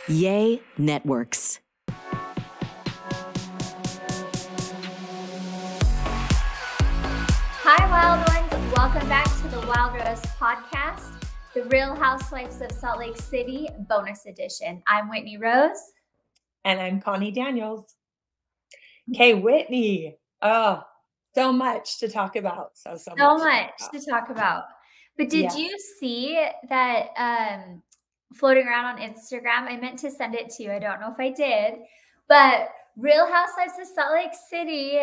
Yay Networks. Hi, Wild Ones. Welcome back to the Wild Rose podcast, the Real Housewives of Salt Lake City bonus edition. I'm Whitney Rose. And I'm Connie Daniels. Okay, Whitney. Oh, so much to talk about. So much to talk about. But did you see that floating around on Instagram? I meant to send it to you. I don't know if I did. But Real Housewives of Salt Lake City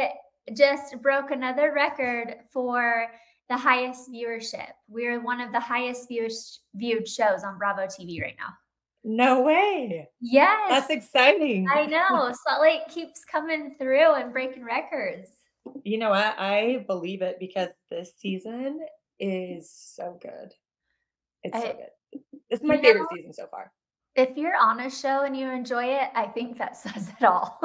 just broke another record for the highest viewership. We're one of the highest viewed shows on Bravo TV right now. No way. Yes. That's exciting. I know. Salt Lake keeps coming through and breaking records. You know what? I believe it because this season is so good. It's so good. This is my favorite season so far. If you're on a show and you enjoy it, I think that says it all.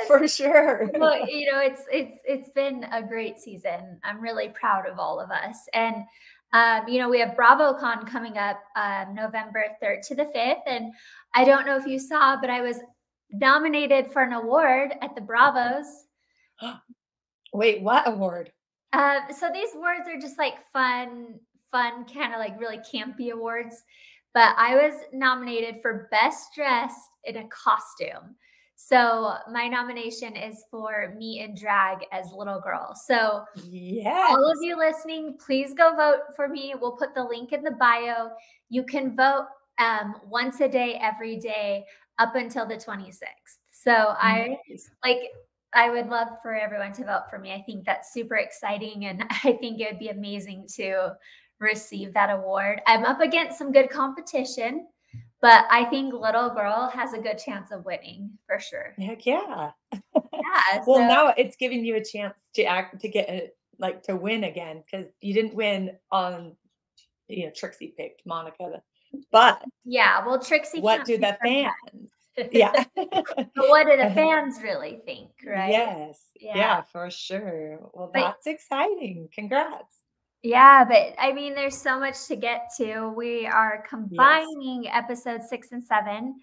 For sure. Well, it's been a great season. I'm really proud of all of us. And we have BravoCon coming up November 3rd to the 5th. And I don't know if you saw, but I was nominated for an award at the Bravos. Wait, what award? So these awards are just like fun, kind of like really campy awards. But I was nominated for Best Dressed in a Costume. So my nomination is for me in drag as little girl. So all of you listening, please go vote for me. We'll put the link in the bio. You can vote once a day, every day, up until the 26th. So I would love for everyone to vote for me. I think that's super exciting. And I think it would be amazing to receive that award. I'm up against some good competition, but I think little girl has a good chance of winning for sure. Heck yeah. Yeah. Well, now it's giving you a chance to win again, because you didn't win on, Trixie picked Monica, but yeah, well, Trixie. What do the fans? Yeah. But what do the fans really think, right? Yes. Yeah, for sure. Well, that's exciting. Congrats. Yeah, but I mean, there's so much to get to. We are combining episodes 6 and 7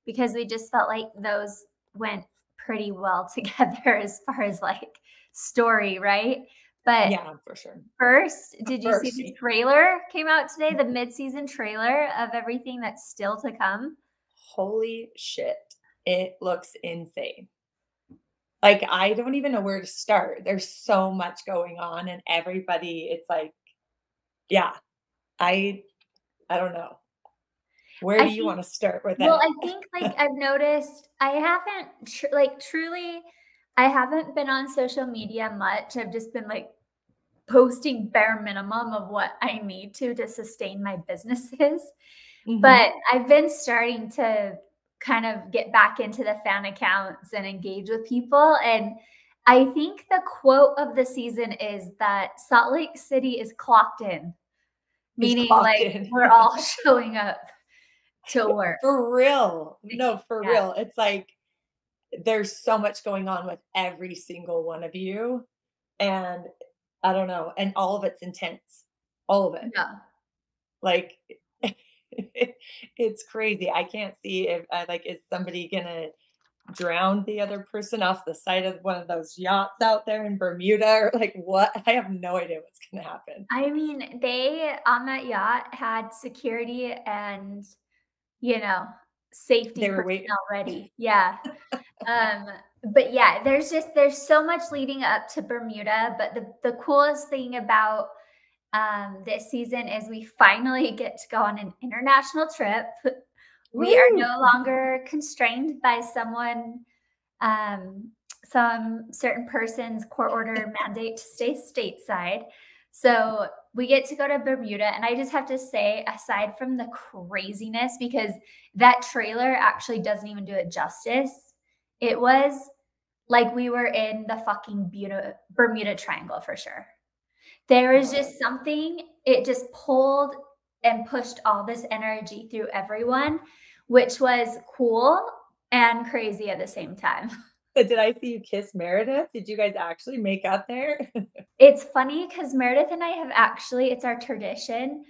because we just felt like those went pretty well together as far as like story, right? But yeah, for sure. First, did you see the trailer came out today, the mid-season trailer of everything that's still to come? Holy shit. It looks insane. Like, I don't even know where to start. There's so much going on and everybody, it's like, I don't know. Where do you want to start with that? Well, I think I've noticed I haven't I haven't been on social media much. I've just been posting bare minimum of what I need to sustain my businesses. Mm-hmm. But I've been starting to kind of get back into the fan accounts and engage with people. And I think the quote of the season is that Salt Lake City is clocked in, meaning we're all showing up to work. For real. No, for real. It's like there's so much going on with every single one of you. And I don't know. And all of it's intense. All of it. Yeah. It's crazy. I can't see if is somebody gonna drown the other person off the side of one of those yachts out there in Bermuda, or what? I have no idea what's gonna happen. I mean, they on that yacht had security and safety personnel ready. Yeah. But yeah, there's so much leading up to Bermuda. But the coolest thing about this season is we finally get to go on an international trip. We are no longer constrained by some certain person's court-ordered mandate to stay stateside. So we get to go to Bermuda. And I just have to say, aside from the craziness, because that trailer actually doesn't even do it justice, it was like we were in the fucking Bermuda Triangle for sure. There was just something, it just pulled and pushed all this energy through everyone, which was cool and crazy at the same time. Did I see you kiss Meredith? Did you guys actually make up there? It's funny because Meredith and I have actually, it's our tradition.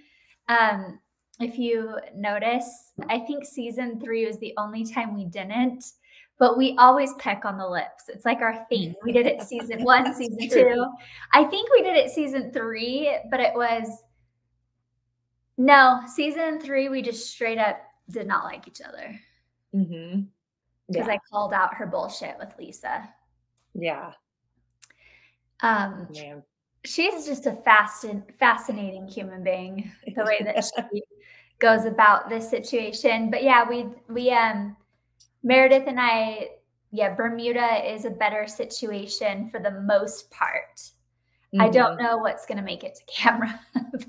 if you notice, I think season 3 was the only time we didn't, but we always peck on the lips. It's like our thing. We did it season 1, That's season true. 2. I think we did it season 3, but it was no, season 3, we just straight up did not like each other Mm-hmm. because Yeah. I called out her bullshit with Lisa. Yeah. Um, Man. she's just a fascinating human being, the way that she goes about this situation. But yeah, Meredith and I, yeah, Bermuda is a better situation for the most part. I don't Mm-hmm. know what's going to make it to camera,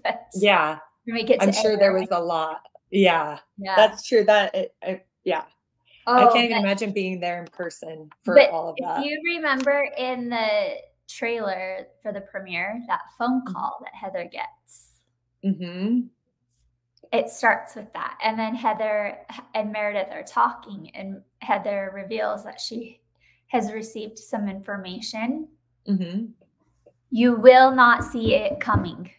but Yeah. make it I'm to sure there air. was a lot. Yeah. Yeah. That's true. Yeah. I Oh, can't even imagine being there in person for but all of if that. you remember in the trailer for the premiere, that phone Mm-hmm. call that Heather gets, Mm-hmm. it starts with that. And then Heather and Meredith are talking, and Heather reveals that she has received some information. Mm-hmm. You will not see it coming.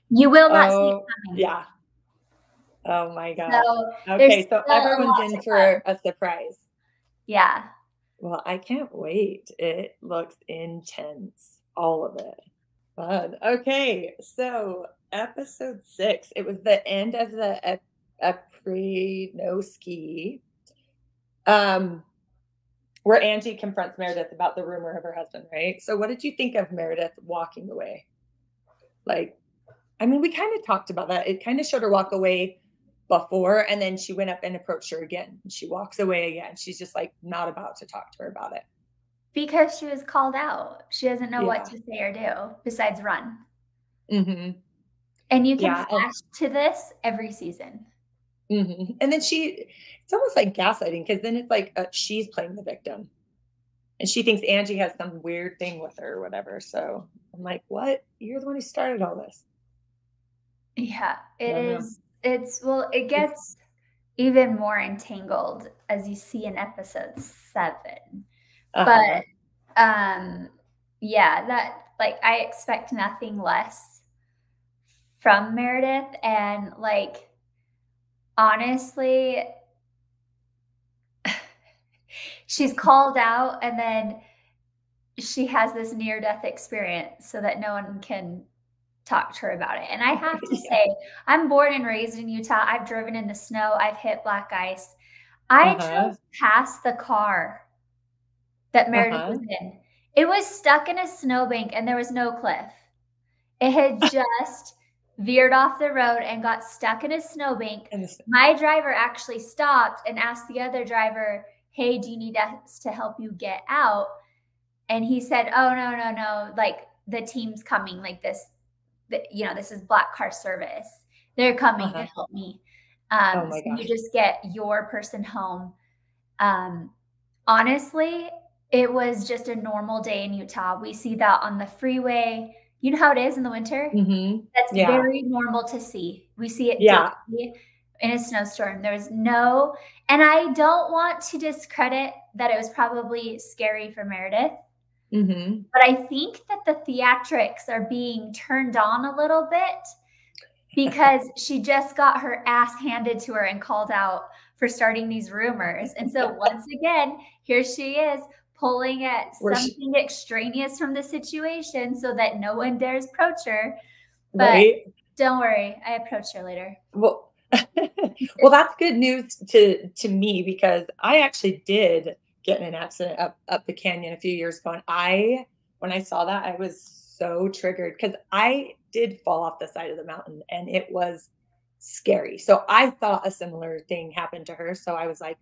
You will not see it Oh, coming. yeah. Oh my gosh. So Okay, there's so still a everyone's lot in to for come. a surprise. Yeah. Well, I can't wait. It looks intense. All of it. Fun. Okay, so episode 6. It was the end of the Aprenoski, where Angie confronts Meredith about the rumor of her husband, right? So what did you think of Meredith walking away? Like, I mean, we kind of talked about that. It kind of showed her walk away before, and then she went up and approached her again. And she walks away again. She's just like not about to talk to her about it. Because she was called out. She doesn't know what Yeah. to say or do besides run. Mm-hmm. And you can Yeah. flash to this every season. Mm-hmm. And then it's almost like gaslighting, because then it's like she's playing the victim. And she thinks Angie has some weird thing with her or whatever. So I'm like, what? You're the one who started all this. Yeah, I it don't know. is. It It's gets even more entangled as you see in episode 7. uh-huh. But yeah, that like I expect nothing less from Meredith, and like honestly, she's called out and then she has this near-death experience so that no one can talk to her about it. And I have to Yeah. say, I'm born and raised in Utah. I've driven in the snow. I've hit black ice. I Uh-huh. drove past the car that Meredith Uh-huh. was in. It was stuck in a snowbank and there was no cliff. It had just veered off the road and got stuck in a snowbank. And this, My driver actually stopped and asked the other driver, "Hey, do you need us to help you get out?" And he said, "Oh, no. Like the team's coming, like this, this is Black Car Service. They're coming to uh-huh. help me." Oh my So you gosh. just get your person home. Honestly, it was just a normal day in Utah. We see that on the freeway. You know how it is in the winter? Mm-hmm. That's Yeah. very normal to see. We see it Yeah. daily in a snowstorm. And I don't want to discredit that it was probably scary for Meredith, Mm-hmm. but I think that the theatrics are being turned on a little bit because she just got her ass handed to her and called out for starting these rumors. And so once again, here she is pulling at something extraneous from the situation so that no one dares approach her. But right. don't worry, I approached her later. Well, well, that's good news to me, because I actually did get in an accident up the canyon a few years ago. And when I saw that, I was so triggered, because I did fall off the side of the mountain and it was scary. So I thought a similar thing happened to her. So I was like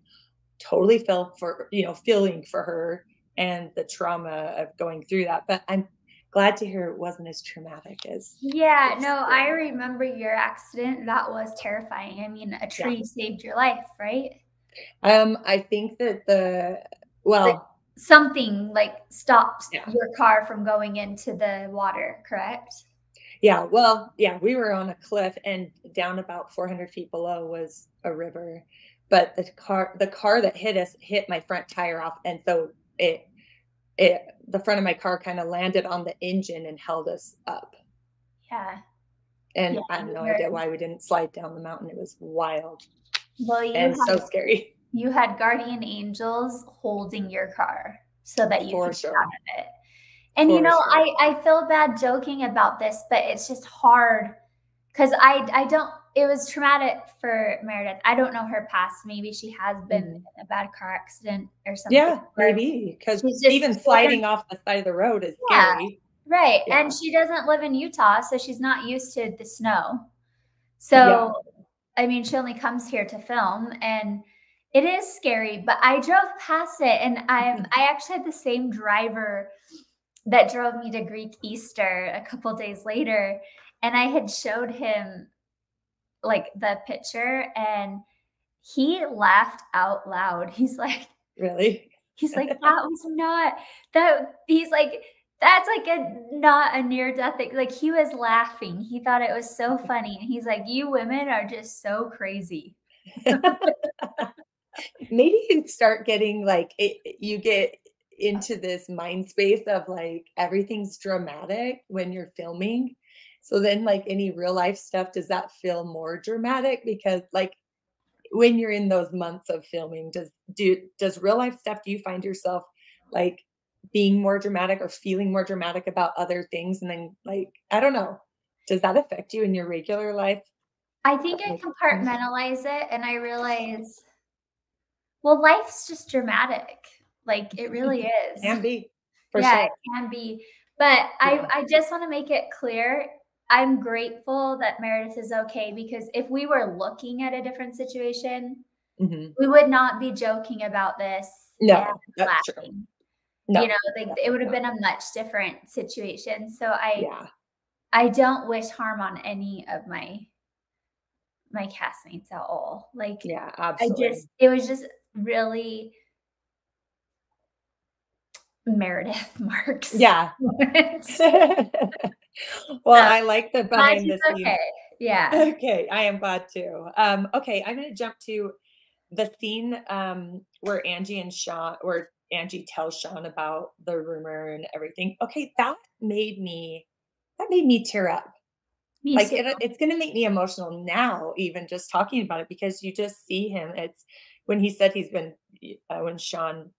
totally feeling for her and the trauma of going through that. But I'm glad to hear it wasn't as traumatic as Yeah, this. no, I remember your accident. That was terrifying. I mean, a Yeah. tree saved your life, right? I think that Like something like stops yeah. your car from going into the water, correct? Yeah, well, yeah, we were on a cliff, and down about 400 feet below was a river. But the car that hit us hit my front tire off, and so the front of my car kind of landed on the engine and held us up. Yeah. And Yeah, I have you no were, idea why we didn't slide down the mountain. It was wild well, and so scary. you had guardian angels holding your car so that you For could get out sure. of it. And For sure. I feel bad joking about this, but it's just hard because I don't, it was traumatic for Meredith. I don't know her past. Maybe she has been in a bad car accident or something. Yeah, Or maybe. Because she's just even sliding off the side of the road is yeah, scary. right. Yeah. And she doesn't live in Utah, so she's not used to the snow. Yeah. So, I mean, she only comes here to film and it is scary, but I drove past it and I actually had the same driver that drove me to Greek Easter a couple days later. And I had showed him like the picture and he laughed out loud. Really? That was not that. He's like, that's like not a near death thing. Like he was laughing. He thought it was so funny. And he's like, you women are just so crazy. Maybe you start getting like you get into this mind space of like everything's dramatic when you're filming. So then like any real life stuff, does that feel more dramatic? Because like when you're in those months of filming, does real life stuff, do you find yourself like being more dramatic or feeling more dramatic about other things? And then like, I don't know, does that affect you in your regular life? I think I Like, compartmentalize it and I realize, well, life's just dramatic. Like it really is. can be for Yeah, sure. it can be. But I just want to make it clear. I'm grateful that Meredith is okay because if we were looking at a different situation, Mhm. we would not be joking about this and No, that's true. laughing. No, Like it would have been a much different situation. So yeah, I don't wish harm on any of my castmates at all. Like yeah, absolutely. it was just really Meredith Marks. Yeah. Well, I like the Glad behind she's the scenes. okay. Yeah. Okay, I am glad too. Okay, I'm gonna jump to the scene where Angie tells Sean about the rumor and everything. Okay, that made me tear up. Me Like too. it's gonna make me emotional now, even just talking about it, because you just see him. It's when he said when Sean,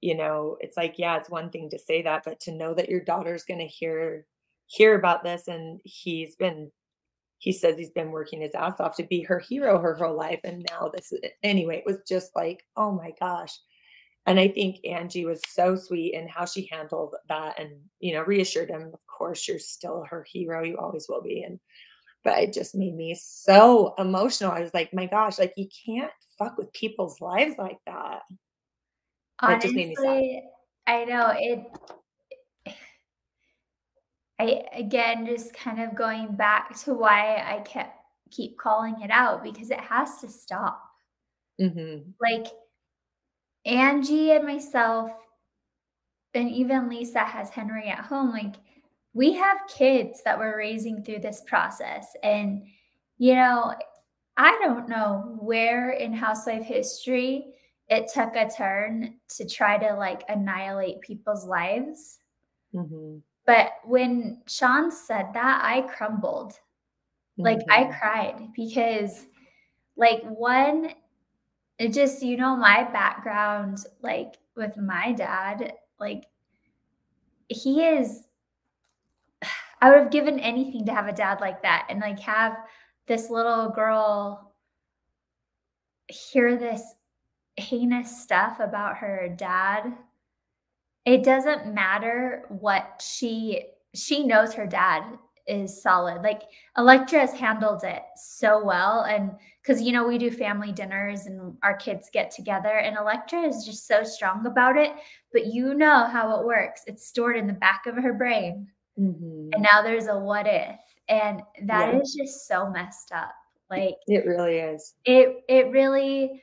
it's like, yeah, it's one thing to say that, but to know that your daughter's gonna hear about this, and he says he's been working his ass off to be her hero her whole life, and now this is it. Anyway, it was just like, oh my gosh. And I think Angie was so sweet in how she handled that and, reassured him, of course, you're still her hero. You always will be. But it just made me so emotional. I was like, my gosh, like you can't fuck with people's lives like that. It just made me sad. Honestly, I know it I again just kind of going back to why I keep calling it out because it has to stop. Hmm. Like Angie and myself and even Lisa has Henry at home, like we have kids that we're raising through this process. And, you know, I don't know where in housewife history it took a turn to try to like annihilate people's lives. Hmm. But when Sean said that, I crumbled. Like I Hmm. cried because like one, it just, my background, like with my dad, like he is, I would have given anything to have a dad like that and like have this little girl hear this heinous stuff about her dad. It doesn't matter what she knows her dad is solid. Like Electra has handled it so well. And because we do family dinners and our kids get together, and Electra is just so strong about it. But you know how it works. It's stored in the back of her brain. And Hmm. now there's a what if. And that Yeah, is just so messed up. Like it really is. it really,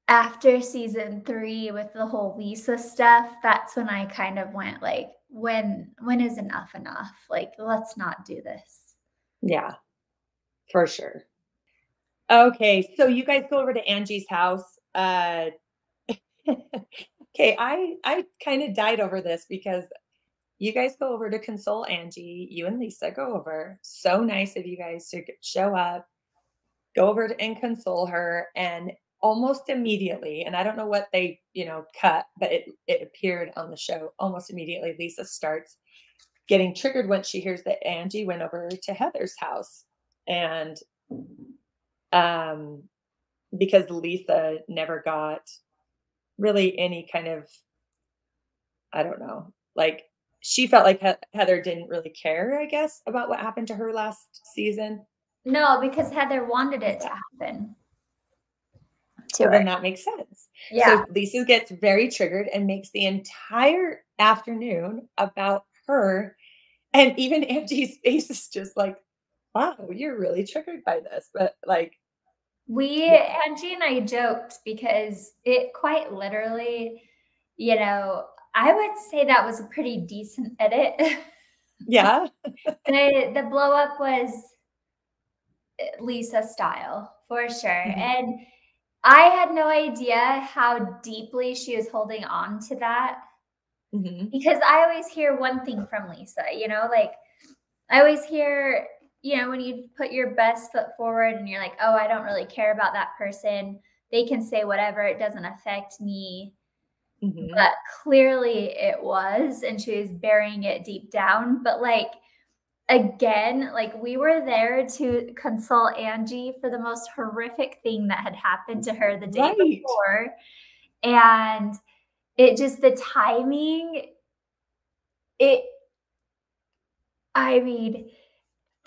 after season 3 with the whole Lisa stuff, that's when I kind of went like, when is enough enough? Like, let's not do this. Yeah, for sure. Okay, so you guys go over to Angie's house. Okay, I kind of died over this because you guys go over to console Angie. You and Lisa go over. So nice of you guys to show up, go over and console her. And almost immediately, and I don't know what they, cut, but it appeared on the show almost immediately. Lisa starts getting triggered when she hears that Angie went over to Heather's house. And because Lisa never got really any kind of, I don't know, like she felt like Heather didn't really care, I guess, about what happened to her last season. No, because Heather wanted it to happen. So then that makes sense. Yeah. So Lisa gets very triggered and makes the entire afternoon about her. And even Angie's face is just like, wow, you're really triggered by this. But like, Angie and I joked because it quite literally, I would say that was a pretty decent edit. Yeah. The blow up was Lisa style for sure. Mm-hmm. And I had no idea how deeply she was holding on to that. Mm-hmm. Because I always hear one thing from Lisa, like I always hear, when you put your best foot forward and you're like, oh, I don't really care about that person. They can say whatever. It doesn't affect me. Mm-hmm. But clearly it was, and she was burying it deep down. But again, we were there to console Angie for the most horrific thing that had happened to her the day before. And it just, the timing,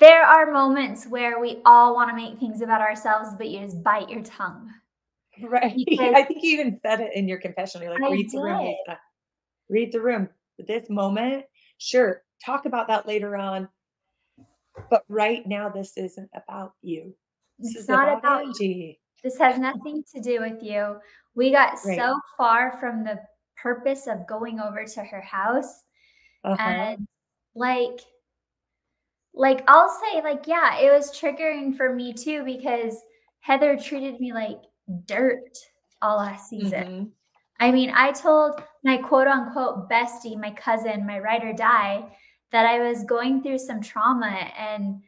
there are moments where we all want to make things about ourselves, but you just bite your tongue. Right. I think you even said it in your confession. You're like, read the room, Lisa. Read the room. This moment, sure, talk about that later on. But right now, this isn't about you. This is not about Angie. This has nothing to do with you. We got so far from the purpose of going over to her house. And I'll say, yeah, it was triggering for me too, because Heather treated me like dirt all last season. Mm-hmm. I told my quote unquote bestie, my cousin, my ride or die, that I was going through some trauma and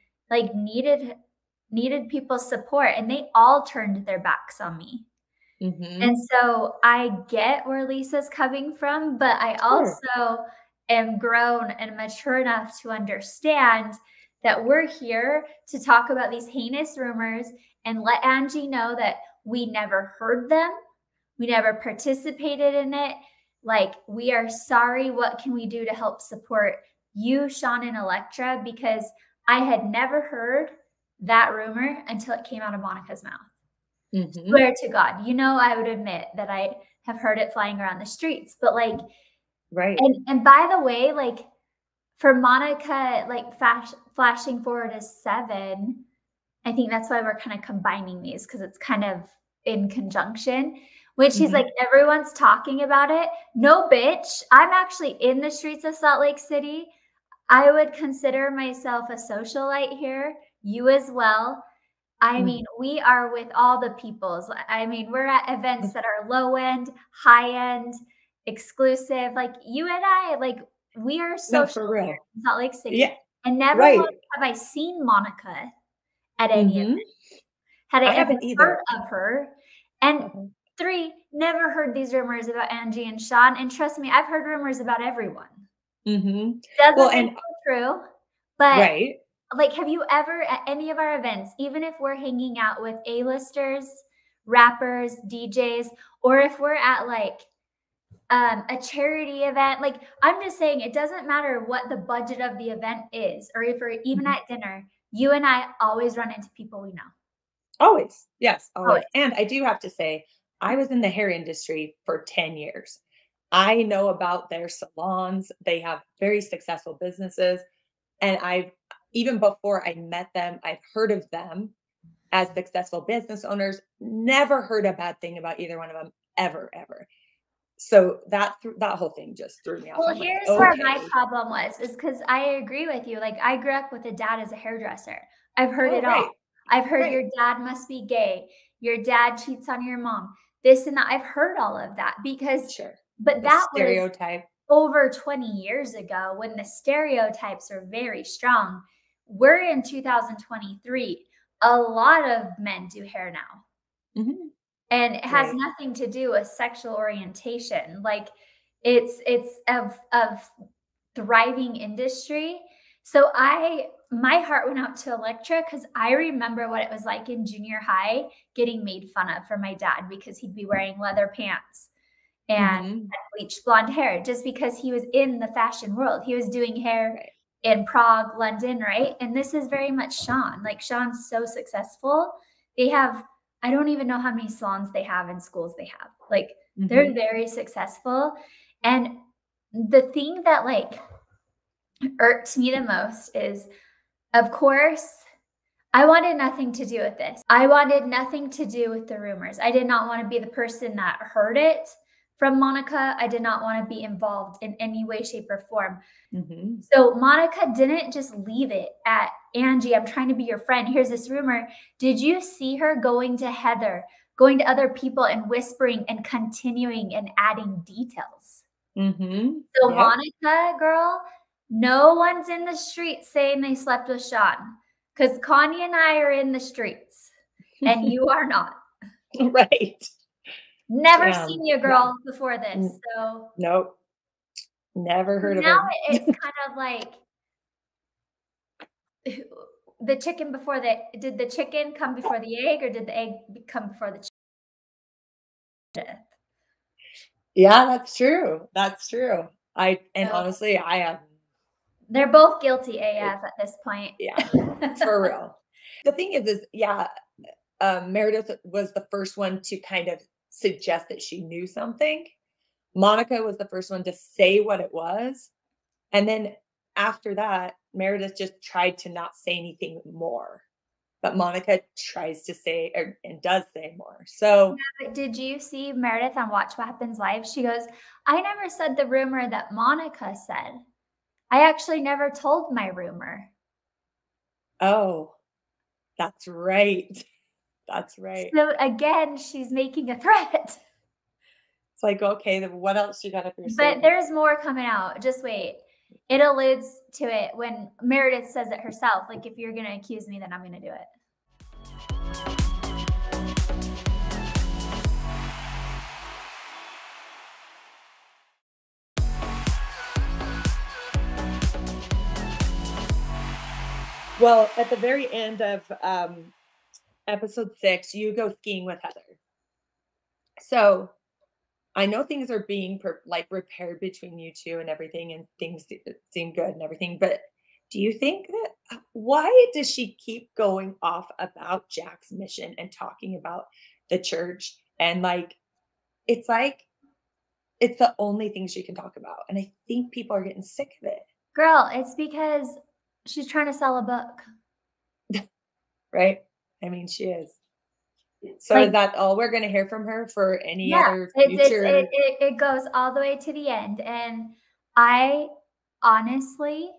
needed people's support, and they all turned their backs on me. Mm-hmm. And so I get where Lisa's coming from, but I also am grown and mature enough to understand that we're here to talk about these heinous rumors and let Angie know that we never heard them. We never participated in it. We are sorry. What can we do to help support you, Sean, and Electra? Because I had never heard that rumor until it came out of Monica's mouth. Mm-hmm. Swear to God, I would admit that I have heard it flying around the streets, but right. And by the way, for Monica, flashing forward to 7, I think that's why we're kind of combining these, because it's kind of in conjunction, when she's like, everyone's talking about it. No, bitch, I'm actually in the streets of Salt Lake City. I would consider myself a socialite here. You as well. We are with all the peoples. We're at events that are low end, high end, exclusive. You and I, we are social here in Salt Lake City. Yeah. And never once have I seen Monica at any event. Had I ever heard of her? And 3, never heard these rumors about Angie and Sean. And trust me, I've heard rumors about everyone. Mm-hmm. Doesn't make it true, but have you ever at any of our events, even if we're hanging out with A-listers, rappers, DJs, or if we're at a charity event, I'm just saying, it doesn't matter what the budget of the event is, or if we're even at dinner, you and I always run into people we know. Always. Yes, always. And I do have to say, I was in the hair industry for 10 years. I know about their salons. They have very successful businesses. And even before I met them, I've heard of them as successful business owners. Never heard a bad thing about either one of them, ever. So that whole thing just threw me off. Well, here's where my problem was, is because I agree with you. I grew up with a dad as a hairdresser. I've heard it all. I've heard your dad must be gay. Your dad cheats on your mom. This and that. I've heard all of that because, but that stereotype. over 20 years ago when the stereotypes are very strong. We're in 2023. A lot of men do hair now. Mhm. And it has Right. nothing to do with sexual orientation. Like it's of thriving industry. So my heart went out to Electra because I remember what it was like in junior high getting made fun of for my dad because he'd be wearing leather pants and Mhm. had bleached blonde hair just because he was in the fashion world. He was doing hair Right. in Prague, London, right? And this is very much Sean. Like Sean's so successful. They have, I don't even know how many salons they have and schools they have. Like they're Mhm. very successful. And the thing that like irked me the most is, of course, I wanted nothing to do with this. I wanted nothing to do with the rumors. I did not want to be the person that heard it from Monica. I did not want to be involved in any way, shape, or form. Mhm. So Monica didn't just leave it at Angie, I'm trying to be your friend. Here's this rumor. Did you see her going to Heather, going to other people and whispering and continuing and adding details? Mhm. So Yep. Monica, girl, no one's in the streets saying they slept with Sean because Connie and I are in the streets and you are not. Right. Never Damn. seen you, Yeah. girl, before this. N So Nope. Never heard of now her. it's kind of like the chicken before did the chicken come before the egg or did the egg come before the chicken? Yeah, that's true. That's true. And So honestly, I have they're both guilty it AF at this point. yeah, for real. The thing is yeah, Meredith was the first one to kind of suggest that she knew something. Monica was the first one to say what it was, and then after that, Meredith just tried to not say anything more, but Monica tries to say and does say more. So But did you see Meredith on Watch What Happens Live? She goes, I never said the rumor that Monica said. I actually never told my rumor. oh, that's right. That's right. So again, she's making a threat. It's like, okay, then what else you got up your But sleeve? there's more coming out. Just wait. It alludes to it when Meredith says it herself. Like, if you're going to accuse me, then I'm going to do it. Well, at the very end of episode 6, you go skiing with Heather. So I know things are being like repaired between you two and everything, and things seem good and everything. But do you think that why does she keep going off about Jack's mission and talking about the church and like it's the only thing she can talk about, and I think people are getting sick of it, Girl, it's because she's trying to sell a book. right? I mean, she is. So Like, is that all we're going to hear from her for any yeah, other it's future? it goes all the way to the end, and I honestly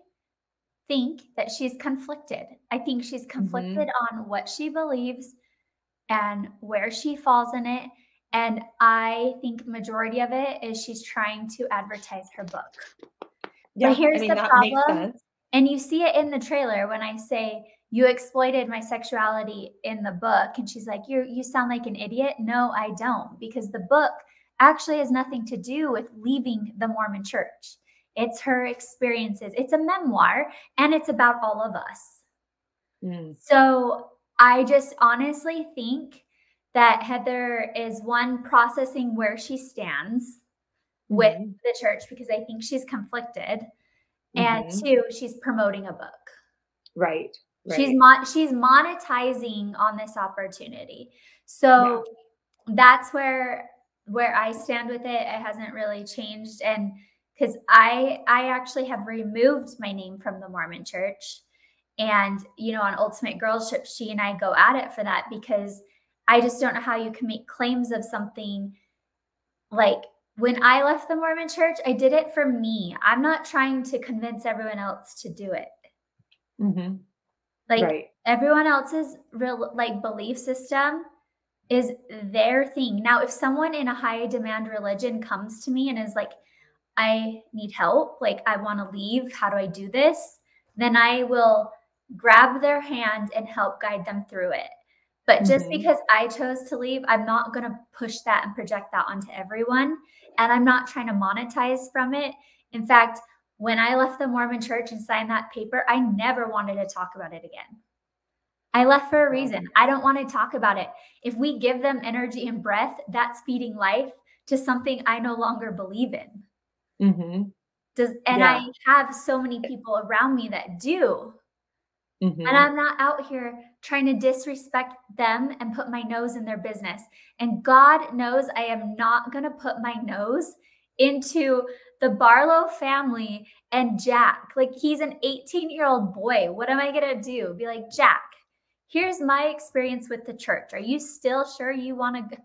think that she's conflicted. I think she's conflicted Mhm. on what she believes and where she falls in it. And I think majority of it is she's trying to advertise her book. But Yeah, I here's mean, the that makes problem, sense. and you see it in the trailer when I say, "You exploited my sexuality in the book," and she's like, "You sound like an idiot." No, I don't, because the book actually has nothing to do with leaving the Mormon Church. It's her experiences. It's a memoir, and it's about all of us. Mm, So I just honestly think that Heather is, one, processing where she stands with mhm, the church because I think she's conflicted, and mhm. two, she's promoting a book. Right, She's right. she's monetizing on this opportunity. Yeah. So that's where I stand with it. It hasn't really changed, and because I actually have removed my name from the Mormon Church, and on Ultimate Girlship, she and I go at it for that because I just don't know how you can make claims of something. Like, when I left the Mormon Church, I did it for me. I'm not trying to convince everyone else to do it. Mhm. Like, Right. everyone else's real like belief system is their thing. Now, if someone in a high demand religion comes to me and is like, I need help. Like, I want to leave. How do I do this? Then I will grab their hand and help guide them through it. But just Mhm. because I chose to leave, I'm not going to push that and project that onto everyone. And I'm not trying to monetize from it. In fact, when I left the Mormon Church and signed that paper, I never wanted to talk about it again. I left for a Wow. reason. I don't want to talk about it. If we give them energy and breath, that's feeding life to something I no longer believe in. Mhm. And I Yeah. have so many people around me that do. And Mhm. I'm not out here trying to disrespect them and put my nose in their business. And God knows I am not going to put my nose into the Barlow family and Jack. Like, he's an 18-year-old boy. What am I going to do? Be like, Jack, here's my experience with the church. Are you still sure you want to go?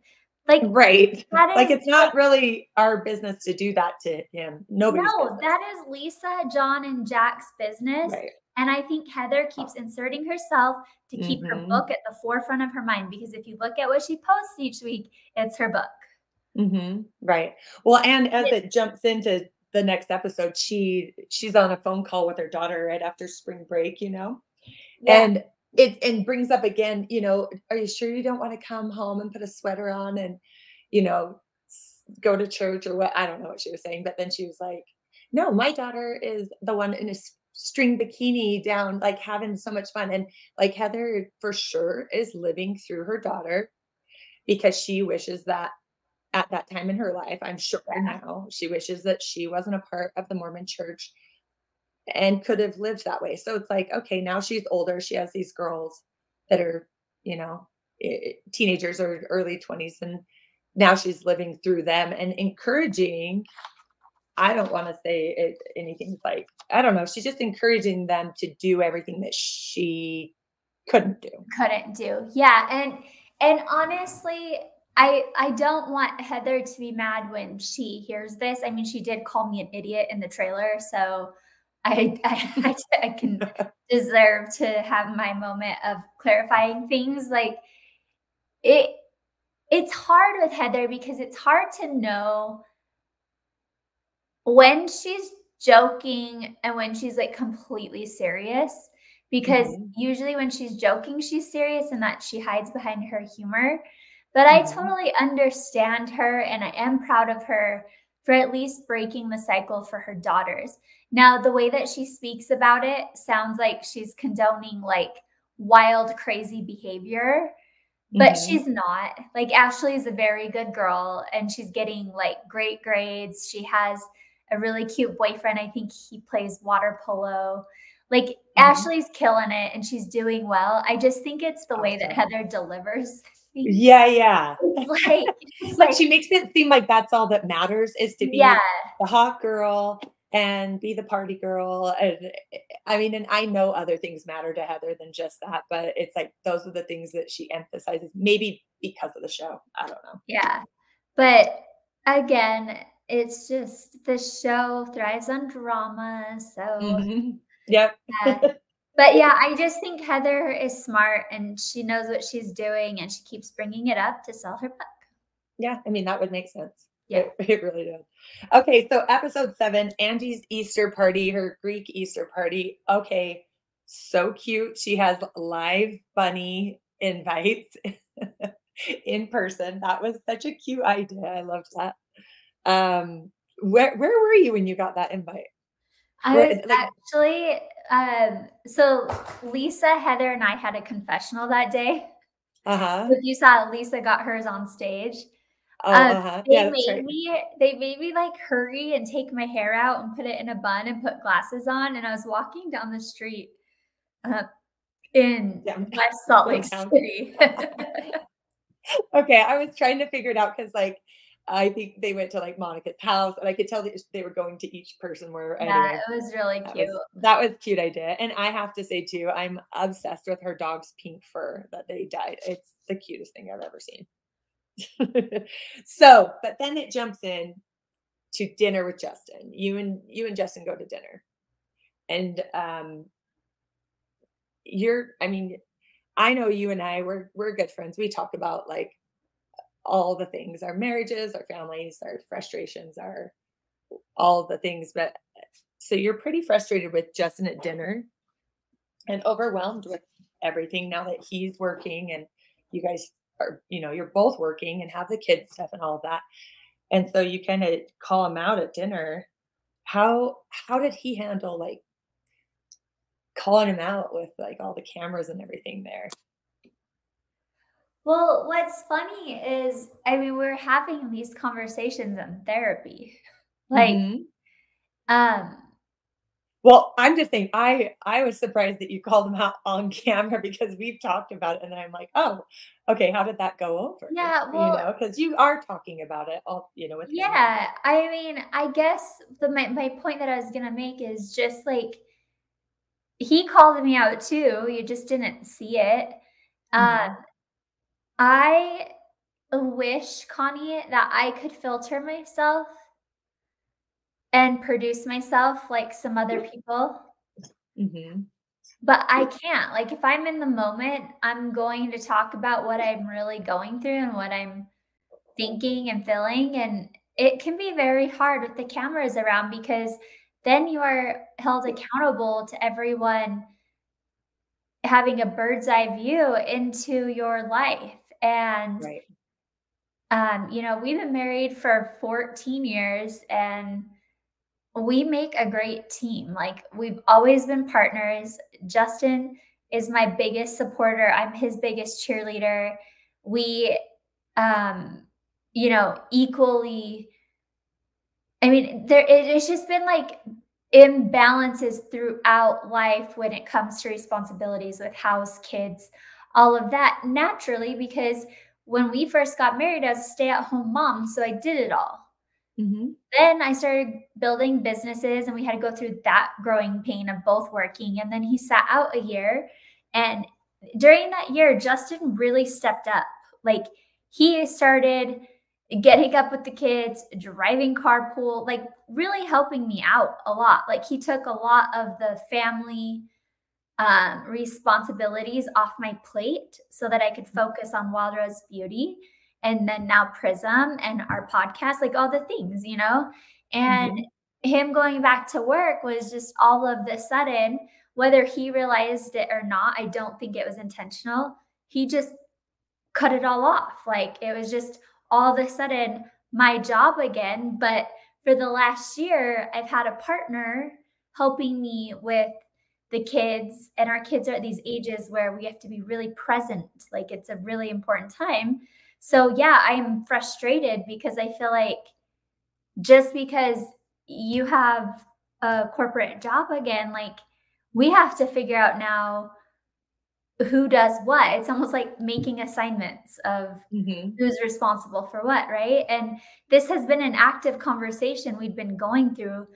Like, Right. that Like, is it's not really our business to do that to him. Nobody's no, business. that is Lisa, John, and Jack's business. Right. And I think Heather keeps inserting herself to keep her Mhm. book at the forefront of her mind, because if you look at what she posts each week, it's her book. Mhm. Right. Well, and as It- it jumps into the next episode, she's on a phone call with her daughter right after spring break, yeah, and it brings up again, "Are you sure you don't wanna come home and put a sweater on and, go to church," or what? I don't know what she was saying, but then she was like, "No, my daughter is the one in a string bikini down, like, having so much fun," and, like, Heather for sure is living through her daughter because she wishes that at that time in her life, I'm sure yeah, now, she wishes that she wasn't a part of the Mormon Church and could have lived that way. So it's like, okay, now she's older. She has these girls that are, you know, teenagers or early 20s. And now she's living through them and encouraging. I don't want to say anything like, I don't know. She's just encouraging them to do everything that she couldn't do. couldn't do. Yeah, and honestly, I don't want Heather to be mad when she hears this. I mean, she did call me an idiot in the trailer, so I can deserve to have my moment of clarifying things. Like, it it's hard with Heather because it's hard to know when she's joking and when she's like completely serious, because Hmm. usually when she's joking, she's serious and that she hides behind her humor. But I Hmm. totally understand her and I am proud of her for at least breaking the cycle for her daughters. Now, the way that she speaks about it sounds like she's condoning like wild, crazy behavior, but Hmm. she's not. Like, Ashley is a very good girl and she's getting like great grades. She has a really cute boyfriend. I think he plays water polo. Like, Hmm. Ashley's killing it and she's doing well. I just think it's the way that Awesome. Heather delivers things. Yeah, yeah. It's like it's Like, like, she makes it seem like that's all that matters is to yeah, be the hot girl and be the party girl, and, I mean, and I know other things matter to Heather than just that, but it's like those are the things that she emphasizes, maybe because of the show, I don't know. yeah. But again, it's just the show thrives on drama. So Mhm. Yep. yeah. But yeah, I just think Heather is smart and she knows what she's doing and she keeps bringing it up to sell her book. Yeah, I mean, that would make sense. Yeah. It really does. Okay, so episode 7, Angie's Easter party, her Greek Easter party. Okay, so cute. She has live bunny invites in person. That was such a cute idea. I loved that. Um, where were you when you got that invite? I Where was like actually, so Lisa, Heather, and I had a confessional that day. uh-huh. If you saw, Lisa got hers on stage. Oh, Um, uh-huh. they Yeah, that's made right. me they made me, like, hurry and take my hair out and put it in a bun and put glasses on, and I was walking down the street, uh, in Yeah. West Salt Lake Downtown. City. Okay, I was trying to figure it out because, like, I think they went to, like, Monica's house, and I could tell that they were going to each person where Yeah, anyway, it was really that cute. was that was a cute idea, and I have to say too, I'm obsessed with her dog's pink fur that they dyed. It's the cutest thing I've ever seen. So, but then it jumps in to dinner with Justin. You and Justin go to dinner, and, I mean, I know you and we're good friends. We talk about, like, all the things, our marriages, our families, our frustrations, our all the things. But so you're pretty frustrated with Justin at dinner and overwhelmed with everything now that he's working and you guys are, you're both working and have the kids stuff and all of that. And so you kind of call him out at dinner. How did he handle like calling him out with like all the cameras and everything there? Well, what's funny is, I mean, we're having these conversations in therapy. Like, Mhm. um, Well, I'm just saying, I was surprised that you called him out on camera because we've talked about it, and then I'm like, "Oh, okay, how did that go over?" yeah, well, Because you are talking about it all, with him and yeah, I mean, I guess my point that I was gonna make is just like he called me out too. You just didn't see it. Mhm. I wish, Connie, that I could filter myself and produce myself like some other people, Mhm. but I can't. Like, if I'm in the moment, I'm going to talk about what I'm really going through and what I'm thinking and feeling. And it can be very hard with the cameras around because then you are held accountable to everyone having a bird's eye view into your life. And Right. we've been married for 14 years and we make a great team. Like, we've always been partners. Justin is my biggest supporter. I'm his biggest cheerleader. We, equally, I mean, it's just been like imbalances throughout life when it comes to responsibilities with house, kids, all of that naturally, because when we first got married, I was a stay-at-home mom, so I did it all. Mhm. Then I started building businesses and we had to go through that growing pain of both working. And then he sat out a year. And during that year, Justin really stepped up. Like, he started getting up with the kids, driving carpool, like really helping me out a lot. Like, he took a lot of the family responsibilities off my plate so that I could focus on Wild Rose Beauty and then now Prism and our podcast, like all the things, and Mhm. him going back to work was just all of the sudden, whether he realized it or not, I don't think it was intentional. He just cut it all off. Like, it was just all of a sudden my job again. But for the last year, I've had a partner helping me with the kids, and our kids are at these ages where we have to be really present. Like, it's a really important time. So, yeah, I'm frustrated because I feel like just because you have a corporate job again, like, we have to figure out now who does what. It's almost like making assignments of Mhm. who's responsible for what, right? And this has been an active conversation we've been going through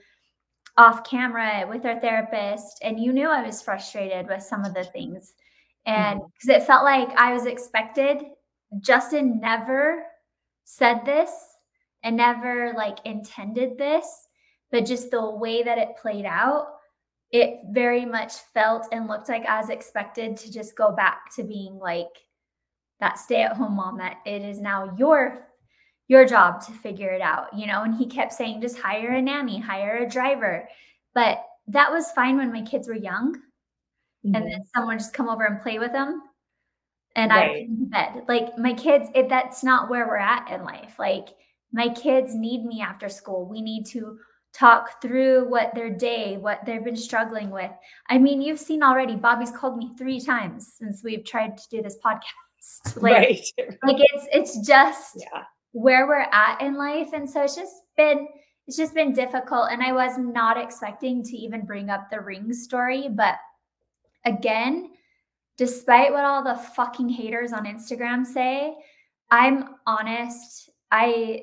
off camera with our therapist. And you knew I was frustrated with some of the things. And Mhm. because it felt like I was expected. Justin never said this and never like intended this, but just the way that it played out, it very much felt and looked like I was expected to just go back to being like that stay-at-home mom, that it is now your job to figure it out, and he kept saying, just hire a nanny, hire a driver. But that was fine when my kids were young and then Mhm. someone just come over and play with them and I put Right. them to bed. Like, my kids, that's not where we're at in life. Like, my kids need me after school. We need to talk through what they've been struggling with. I mean, you've seen already, Bobby's called me 3 times since we've tried to do this podcast. Right. Like it's just Yeah. where we're at in life. And so it's just been difficult. And I was not expecting to even bring up the ring story. But again, despite what all the fucking haters on Instagram say, I'm honest. I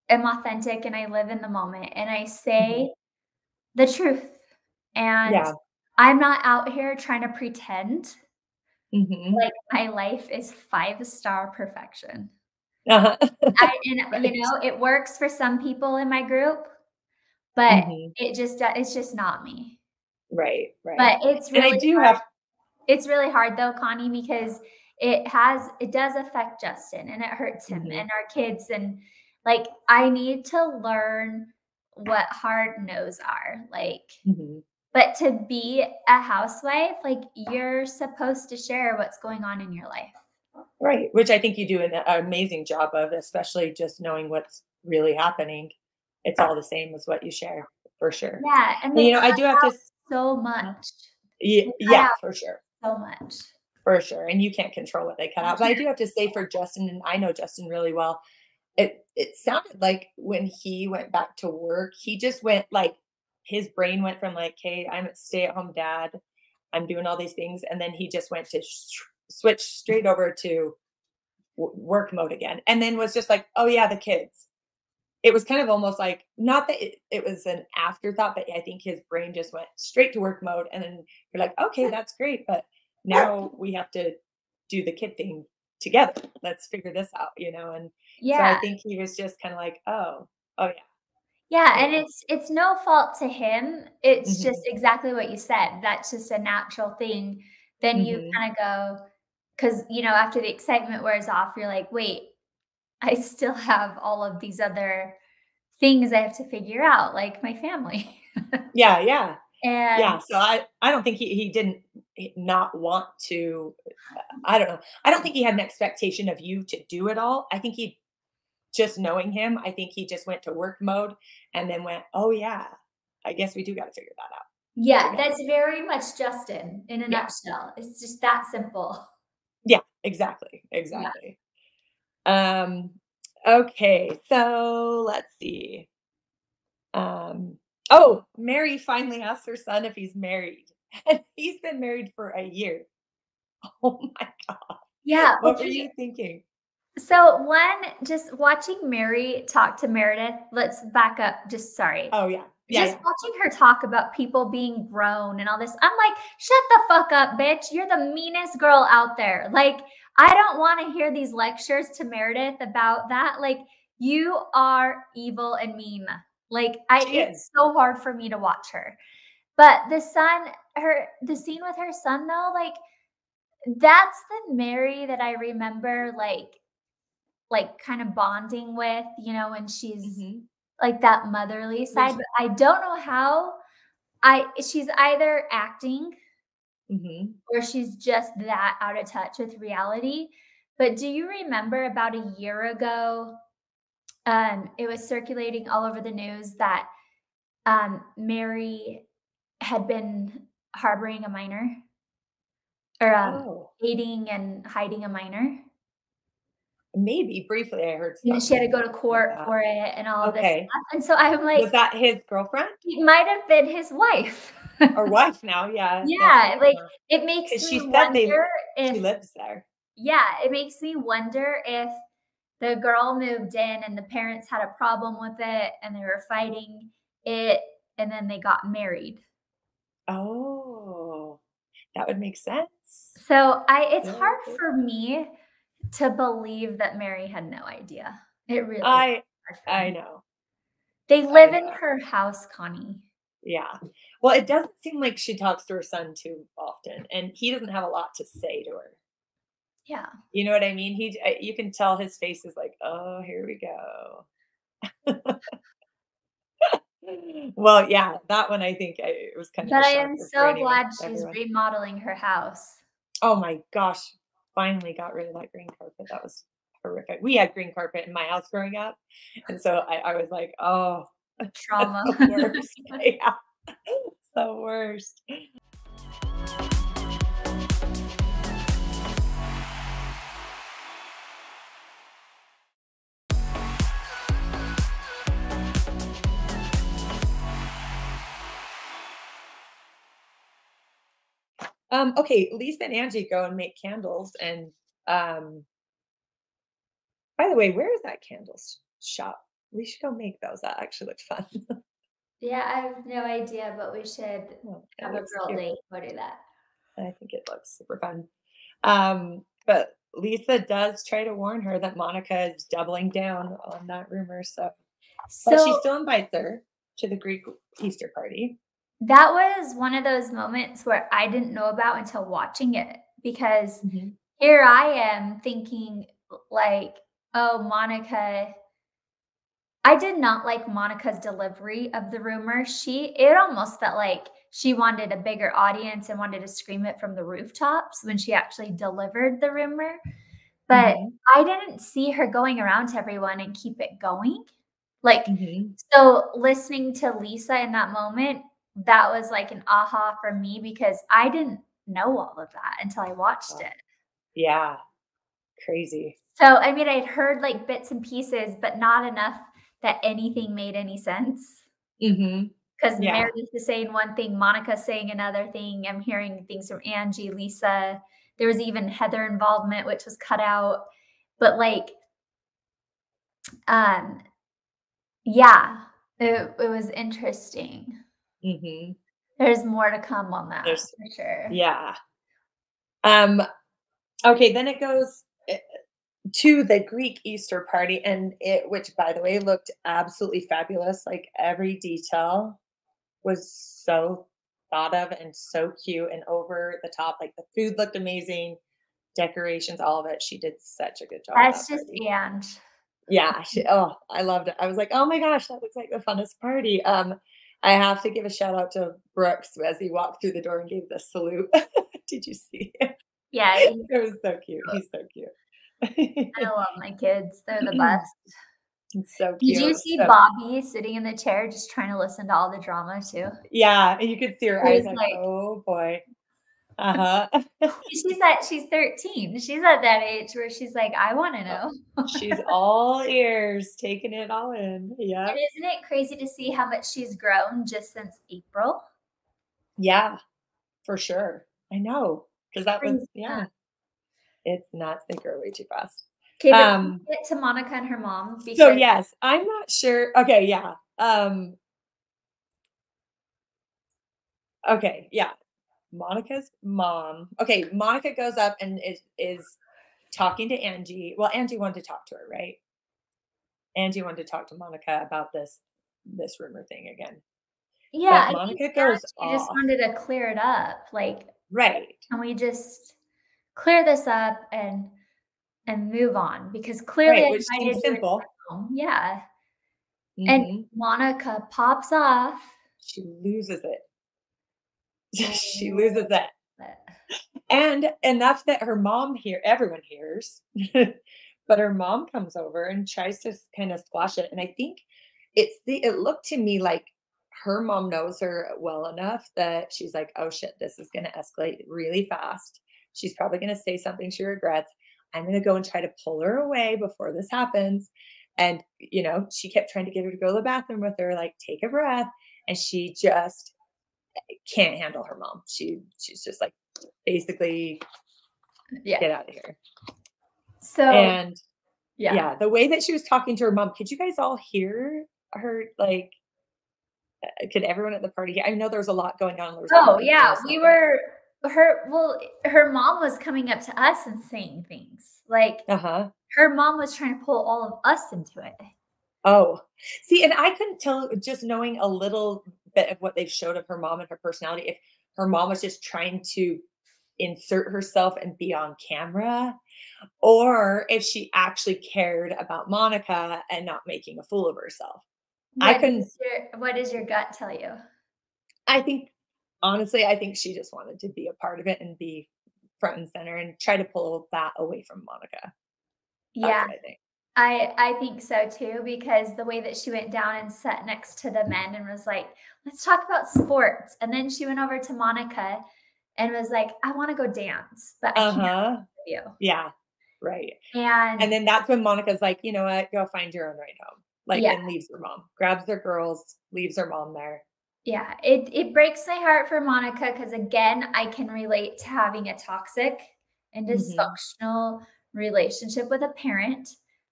am authentic and I live in the moment and I Mhm. say the truth. And Yeah. I'm not out here trying to pretend Mhm. like my life is 5-star perfection. Uh-huh. And Right. it works for some people in my group, but Mhm. it's just not me. Right, right. But it's And I really do hard. have It's really hard though, Connie, because it does affect Justin and it hurts him Mhm. and our kids. And like, I need to learn what hard no's are. Like, Mhm. but to be a housewife, like you're supposed to share what's going on in your life. Right, which I think you do an amazing job of, especially just knowing what's really happening. It's all the same as what you share, for sure. Yeah, and And, they I cut do have to out s so huh? much. They cut Yeah, out for sure, so much. for sure, and you can't control what they cut I out, but I can't. do have to say for Justin, and I know Justin really well, it sounded like when he went back to work, he just went, like his brain went from, like, "Hey, I'm a stay-at-home dad, I'm doing all these things," and then he just went to switch straight over to work mode again, and then was just like, "Oh, yeah, the kids." It was kind of almost like not that it was an afterthought, but I think his brain just went straight to work mode, and then you're like, "Okay, that's great, but now we have to do the kid thing together. Let's figure this out," and so I Yeah. think he was just kinda like, oh, yeah, Yeah, and yeah. it's no fault to him. It's just Mhm, exactly what you said. That's just a natural thing. Then you mhm. kinda go, because after the excitement wears off, you're like, "Wait, I still have all of these other things I have to figure out, like my family." Yeah, yeah, And yeah, so I don't think he didn't not want to I don't know. I don't think he had an expectation of you to do it all. I think he just knowing him, I think he just went to work mode and then went, "Oh, yeah, I guess we do gotta figure that out yeah, together." that's very much Justin in a Yeah. nutshell. It's just that simple. Yeah, exactly, Yeah. exactly. Um, okay, so let's see. Oh, Mary finally asked her son if he's married, and he's been married for a year. Oh my god. Yeah, What were okay. you thinking? So one, just watching Mary talk to Meredith, let's back up, just sorry. Oh, yeah. Yeah, Just yeah. watching her talk about people being grown and all this, I'm like, shut the fuck up, bitch. You're the meanest girl out there. Like, I don't want to hear these lectures to Meredith about that. Like, you are evil and mean. Like, She is. it's so hard for me to watch her. But the scene with her son though, like, that's the Mary that I remember, like kind of bonding with, when she's Mhm. like that motherly When side, sh but I don't know how she's either acting Mhm. or she's just that out of touch with reality. But do you remember about a year ago, it was circulating all over the news that Mary had been harboring a minor or Oh, aiding and hiding a minor? maybe briefly I heard She had to something go to like court that. for it and all of this Okay. stuff, and so I'm like, Was that his girlfriend? it might have been his wife. Or wife now? Yeah, that's Yeah, right, like, huh? it makes 'Cause me she said wonder she if lives there. yeah, it makes me wonder if the girl moved in and the parents had a problem with it and they were fighting it, and then they got married. Oh, that would make sense. So, it's Yeah, hard for me to believe that Mary had no idea. It really is I hard for I me. know, They I live in know. her house, Connie. Yeah. Well, it doesn't seem like she talks to her son too often, and he doesn't have a lot to say to her. Yeah. You know what I mean? You can tell his face is like, "Oh, here we go." Well, yeah, that one I think it was kind of a But I am shocker for so anyone glad she's everyone. remodeling her house. Oh my gosh, finally got rid of that green carpet. That was horrific. We had green carpet in my house growing up, and so I was like, "Oh, that's Trauma. the worst." Yeah, it's the worst. Okay, Lisa and Angie go and make candles, and, um, by the way, where is that candles shop? We should go make those. That actually looks fun. Yeah, I have no idea, but we should Oh, it have a looks girl cute. date. Go do that. I think it looks super fun. But Lisa does try to warn her that Monica is doubling down on that rumor, so but she So still invites her to the Greek Easter party. that was one of those moments where I didn't know about until watching it because Mhm. here I am thinking like, oh, Monica. I did not like Monica's delivery of the rumor. It almost felt like she wanted a bigger audience and wanted to scream it from the rooftops when she actually delivered the rumor. But Mhm. I didn't see her going around to everyone and keep it going. Like, Mhm. so listening to Lisa in that moment, that was like an aha for me because I didn't know all of that until I watched Wow. it. Yeah. Crazy. So, I mean, I'd heard like bits and pieces, but not enough that anything made any sense. Mhm. Because Yeah. Meredith is saying one thing, Monica's saying another thing. I'm hearing things from Angie, Lisa. There was even Heather involvement, which was cut out. But like, um, yeah, it was interesting. Mhm. There's more to come on that There's for sure. yeah. Um, okay, then it goes to the Greek Easter party, and which by the way looked absolutely fabulous. Like every detail was so thought of and so cute and over the top. Like the food looked amazing, decorations, all of it. She did such a good job at That's that just party. Ange. Yeah, I loved it. I was like, "Oh my gosh, that looks like the funnest party." I have to give a shout out to Brooks as he walked through the door and gave the salute. Did you see it? Yeah, It was so cute. He's so cute. I love my kids. They're the best. It's so Did you cute. see So Bobby sitting in the chair just trying to listen to all the drama too? yeah, and you could see her She eyes was like, like, "Oh boy." Uh-huh. she's 13. She's at that age where she's like, I want to Oh, know. she's all ears, taking it all in. And Yep. isn't it crazy to see how much she's grown just since April? Yeah, for sure. I know, because that was Crazy, huh? yeah, it's nuts. They grow way too fast. Okay, but can Um, we get to Monica and her mom so because yes, I'm not sure. Okay, yeah. Okay, yeah. Monica's mom. Okay, Monica goes up and is talking to Angie. Well, Angie wanted to talk to her, right? Angie wanted to talk to Monica about this rumor thing again. yeah, But I think Monica goes Angie just off. wanted to clear it up. Like, Right. can we just clear this up and move on? Because clearly Right, I which invited seems you into simple. my home. Yeah. And Mhm. Monica pops off. She loses it. She loses Love it. it. And enough that her mom everyone hears. But her mom comes over and tries to kind of squash it. And I think it looked to me like her mom knows her well enough that she's like, oh shit, this is gonna escalate really fast. She's probably gonna say something she regrets. I'm gonna go and try to pull her away before this happens. And she kept trying to get her to go to the bathroom with her, like, take a breath. And she just can't handle her mom. She's just like, basically, Yeah. get out of here. So, And yeah. yeah, the way that she was talking to her mom, could you guys all hear her? Like, could everyone at the party hear? I know there was a lot going on. There was a lot Oh, of people yeah, listening. we were her mom was coming up to us and saying things. Like, Uh-huh. her mom was trying to pull all of us into it. Oh, see, and I couldn't tell just knowing a little bit of what they've showed of her mom and her personality, if her mom was just trying to insert herself and be on camera, or if she actually cared about Monica and not making a fool of herself. I couldn't What does your gut tell you? I think honestly, I think she just wanted to be a part of it and be front and center and try to pull that away from Monica. That's Yeah, what I think. I think so too, because the way that she went down and sat next to the men and was like, "Let's talk about sports." And then she went over to Monica and was like, "I wanna go dance, but I can't Uh-huh. with you." Yeah. Right. And And then that's when Monica's like, you know what? Go find your own ride home. Like, yeah, and leaves her mom, grabs their girls, leaves her mom there. yeah, it breaks my heart for Monica because again, I can relate to having a toxic and Hmm. dysfunctional relationship with a parent.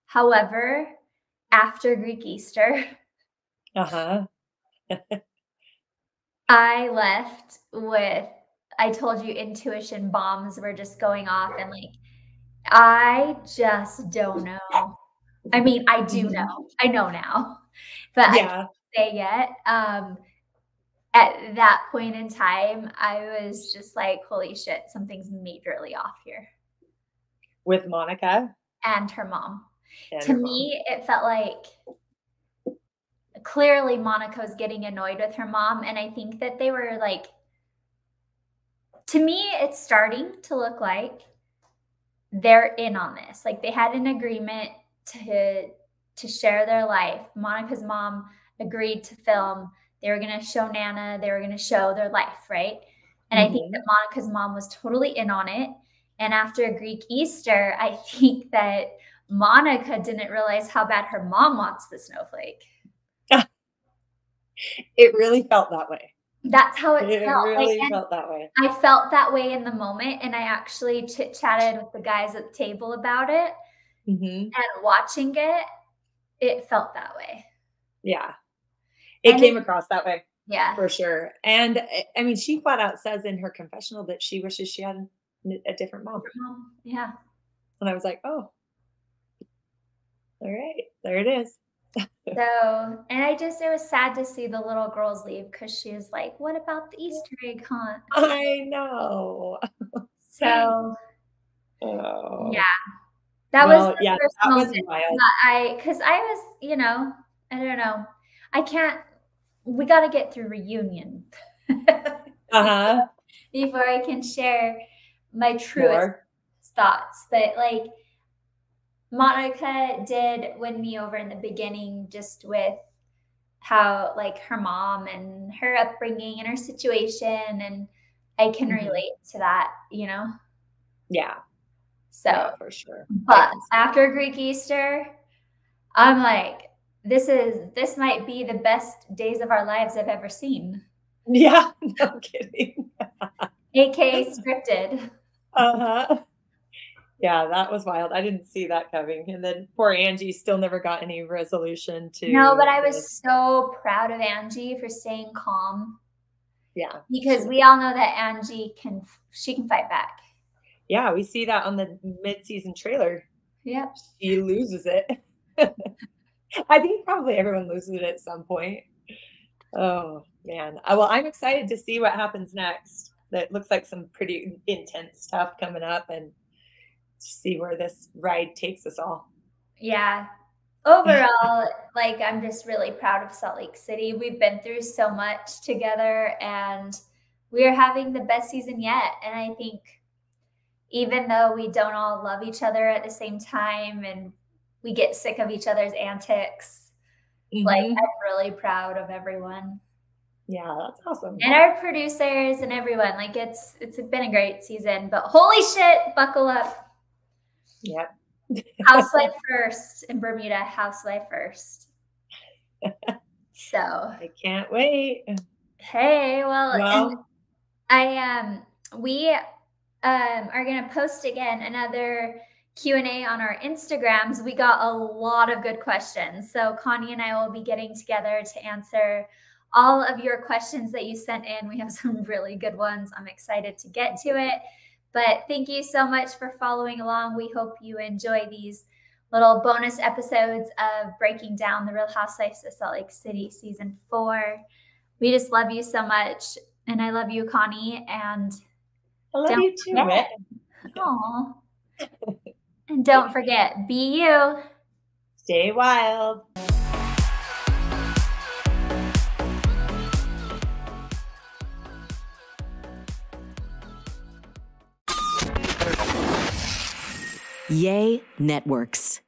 However, after Greek Easter, Uh-huh. I left with I told you intuition bombs were just going off and like I just don't know. I mean, I do Hmm. know. I know now, but I can't Yeah. say yet. At that point in time, I was just like, holy shit, something's majorly off here. With Monica And her mom. and To her mom. me, it felt like clearly Monica was getting annoyed with her mom. And I think that they were like, to me, it's starting to look like they're in on this. Like they had an agreement to share their life. Monica's mom agreed to film. They were going to show Nana. They were going to show their life, right? And I think that Monica's mom was totally in on it. And after Greek Easter, I think that Monica didn't realize how bad her mom wants the snowflake. It really felt that way. That's how it felt. Really felt that way. I felt that way in the moment. And I actually chit-chatted with the guys at the table about it. And watching it, it felt that way. Yeah. It came across that way. Yeah. For sure. And I mean, she flat out says in her confessional that she wishes she had a different mom. Yeah. And I was like, oh, all right, there it is. So, and it was sad to see the little girls leave because she was like, what about the Easter egg hunt? I know. So, oh. yeah. That was the first that moment was wild. because I was, I don't know. We got to get through reunion before I can share my truest thoughts. But like, Monica did win me over in the beginning just with how like her mom and her upbringing and her situation. And I can relate to that, Yeah. So yeah, for sure. But after Greek Easter, I'm like, this might be the best days of our lives I've ever seen. Yeah, no kidding. AKA scripted. Yeah, that was wild. I didn't see that coming. And then poor Angie still never got any resolution to. No, but I was so proud of Angie for staying calm. Yeah. Because we all know that Angie can fight back. Yeah, we see that on the mid-season trailer. Yep. She loses it. I think probably everyone loses it at some point. Oh, man. Well, I'm excited to see what happens next. It looks like some pretty intense stuff coming up and see where this ride takes us all. Yeah. Overall, like, I'm just really proud of Salt Lake City. We've been through so much together and we are having the best season yet. And I think even though we don't all love each other at the same time and we get sick of each other's antics, like, I'm really proud of everyone. Yeah, that's awesome. And our producers and everyone. Like, it's been a great season, but holy shit, buckle up. Yep. Housewife first in Bermuda, housewife first. So I can't wait. Hey, well we are going to post again another Q&A on our Instagrams. We got a lot of good questions. So Connie and I will be getting together to answer all of your questions that you sent in. We have some really good ones. I'm excited to get to it. But thank you so much for following along. We hope you enjoy these little bonus episodes of breaking down the Real Housewives of Salt Lake City season 4. We just love you so much. And I love you, Connie. And I love you too, Whit. Aw. And don't forget, be you. Stay wild. Yay Networks.